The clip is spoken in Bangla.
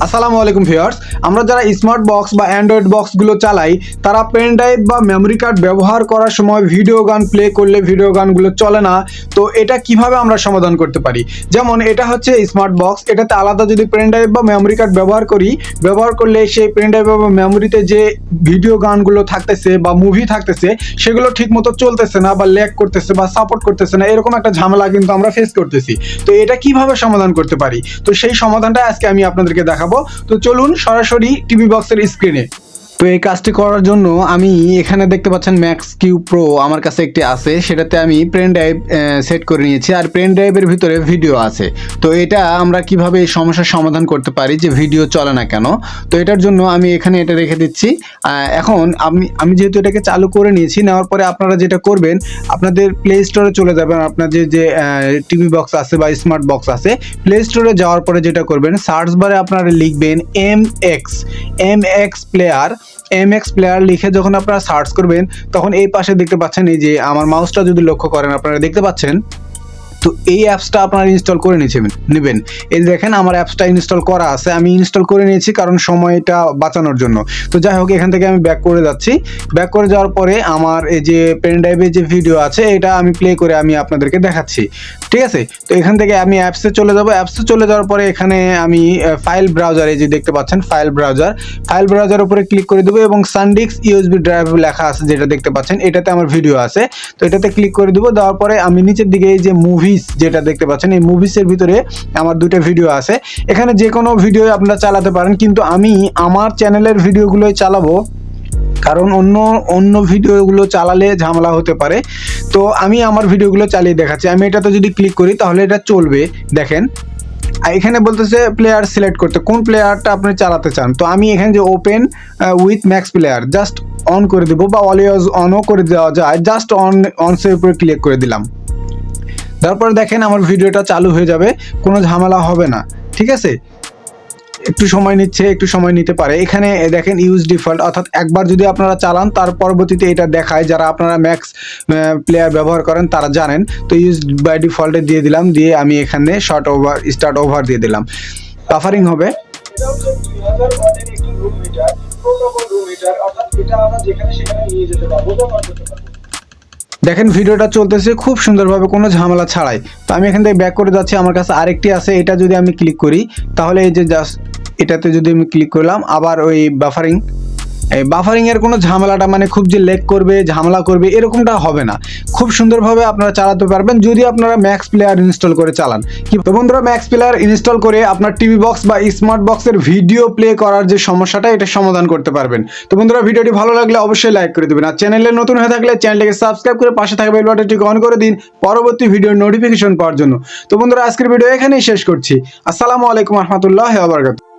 আসসালামু আলাইকুম ভিউয়ার্স, আমরা যারা স্মার্ট বক্স বা অ্যান্ড্রয়েড বক্সগুলো চালাই তারা পেন ড্রাইভ বা মেমোরি কার্ড ব্যবহার করার সময় ভিডিও গান প্লে করলে ভিডিও গানগুলো চলে না। তো এটা কিভাবে আমরা সমাধান করতে পারি? যেমন এটা হচ্ছে স্মার্ট বক্স, এটাতে আলাদা যদি পেন ড্রাইভ বা মেমোরি কার্ড ব্যবহার করলে সেই পেন ড্রাইভ বা মেমোরিতে যে ভিডিও গানগুলো থাকতেছে বা মুভি থাকতেছে সেগুলো ঠিকমতো চলতেছে না বা ল্যাগ করতেছে বা সাপোর্ট করতেছে না, এরকম একটা ঝামেলা কিন্তু আমরা ফেস করতেছি। তো এটা কিভাবে সমাধান করতে পারি? তো সেই সমাধানটা আজকে আমি আপনাদেরকে দেখাবো। তো চলুন সরাসরি টিভি বক্সের স্ক্রিনে। তো এই কাজটি করার জন্য আমি এখানে দেখতে পাচ্ছেন ম্যাক্স কিউ প্রো আমার কাছে একটি আছে, সেটাতে আমি পেন ড্রাইভ সেট করে নিয়েছি আর পেন ড্রাইভের ভিতরে ভিডিও আছে। তো এটা আমরা কিভাবে এই সমস্যার সমাধান করতে পারি যে ভিডিও চলে না কেন? তো এটার জন্য আমি এখানে এটা রেখে দিচ্ছি। এখন আমি যেহেতু এটাকে চালু করে নিয়েছি, নেওয়ার পরে আপনারা যেটা করবেন, আপনাদের প্লে স্টোরে চলে যাবেন। আপনাদের যে টিভি বক্স আছে বা স্মার্ট বক্স আছে, প্লে স্টোরে যাওয়ার পরে যেটা করবেন, সার্চ বারে আপনারা লিখবেন এমএক্স প্লেয়ার লিখে যখন আপনারা সার্চ করবেন তখন এই পাশে দেখতে পাচ্ছেন, এই যে আমার মাউসটা যদি লক্ষ্য করেন আপনারা দেখতে পাচ্ছেন, তো এই অ্যাপসটা আপনারা ইনস্টল করে নেবেন। এই দেখেন আমার অ্যাপসটা ইনস্টল করা আছে, আমি ইনস্টল করে নিয়েছি কারণ সময়টা বাঁচানোর জন্য। তো যাই হোক, এখান থেকে আমি ব্যাক করে যাচ্ছি। ব্যাক করে যাওয়ার পরে আমার এই যে পেন ড্রাইভে যে ভিডিও আছে এটা আমি প্লে করে আমি আপনাদেরকে দেখাচ্ছি, ঠিক আছে? তো এখান থেকে আমি অ্যাপসে চলে যাব। অ্যাপসে চলে যাওয়ার পরে এখানে আমি ফাইল ব্রাউজারে যে দেখতে পাচ্ছেন ফাইল ব্রাউজার উপরে ক্লিক করে দেবো এবং সানডিস্ক ইউএসবি ড্রাইভ লেখা আছে যেটা দেখতে পাচ্ছেন, এটাতে আমার ভিডিও আছে। তো এটাতে ক্লিক করে দেবো। দেওয়ার পরে আমি নিচের দিকে এই যে মুভিস যেটা দেখতে পাচ্ছেন, এই মুভিসের ভিতরে আমার দুটো ভিডিও আছে। এখানে যে কোনো ভিডিও আপনারা চালাতে পারেন, কিন্তু আমি আমার চ্যানেলের ভিডিওগুলোই চালাবো কারণ অন্য ভিডিওগুলো চালালে ঝামেলা হতে পারে। তো আমি আমার ভিডিওগুলো চালিয়ে দেখাচ্ছি। আমি এটাতে যদি ক্লিক করি তাহলে এটা চলবে। দেখেন এখানে বলতেছে প্লেয়ার সিলেক্ট করতে, কোন প্লেয়ারটা আপনি চালাতে চান। তো আমি এখানে যে open with max player just on করে দেবো, বা অলওয়েজ অনও করে দেওয়া যায়। জাস্ট অনসের উপরে ক্লিক করে দিলাম। তারপরে দেখেন আমার ভিডিওটা চালু হয়ে যাবে, কোনো ঝামেলা হবে না, ঠিক আছে? একটু সময় নিচ্ছে, একটু সময় নিতে পারে। এখানে দেখেন ইউজ ডিফল্ট, অর্থাৎ একবার যদি আপনারা চালান তার পরবর্তীতে এটা দেখায়। যারা আপনারা ম্যাক্স প্লেয়ার ব্যবহার করেন তারা জানেন। তো ইউজ বাই ডিফল্টে দিয়ে দিলাম, দিয়ে আমি এখানে স্টার্ট ওভার দিয়ে দিলাম। বাফারিং হবে। দেখেন ভিডিওটা চলতেছে খুব সুন্দরভাবে, কোনো ঝামেলা ছাড়াই। তো আমি এখান থেকে ব্যাক করে যাচ্ছি। আমার কাছে আরেকটি আছে, এটা যদি আমি ক্লিক করি তাহলে এই যে জাস্ট এটাতে যদি আমি ক্লিক করলাম, আবার ওই বাফারিং এর কোনো ঝামেলাটা, মানে খুব যে লেগ করবে ঝামেলা করবে এরকমটা হবে না। খুব সুন্দরভাবে আপনারা চালাতে পারবেন যদি আপনারা ম্যাক্স প্লেয়ার ইনস্টল করে চালান। তো বন্ধুরা, ম্যাক্স প্লেয়ার ইনস্টল করে আপনার টিভি বক্স বা স্মার্ট বক্সের ভিডিও প্লে করার যে সমস্যাটা এটা সমাধান করতে পারবেন। তো বন্ধুরা, ভিডিওটি ভালো লাগলে অবশ্যই লাইক করে দেবেন, আর চ্যানেলে নতুন হয়ে থাকলে চ্যানেলটিকে সাবস্ক্রাইব করে পাশে থাকা বেল বাটনটি অন করে দিন পরবর্তী ভিডিওর নোটিফিকেশন পাওয়ার জন্য। তো বন্ধুরা, আজকের ভিডিও এখানেই শেষ করছি। আসসালামু আলাইকুম রহমতুল্লাহি ওয়া বারাকাতুহু।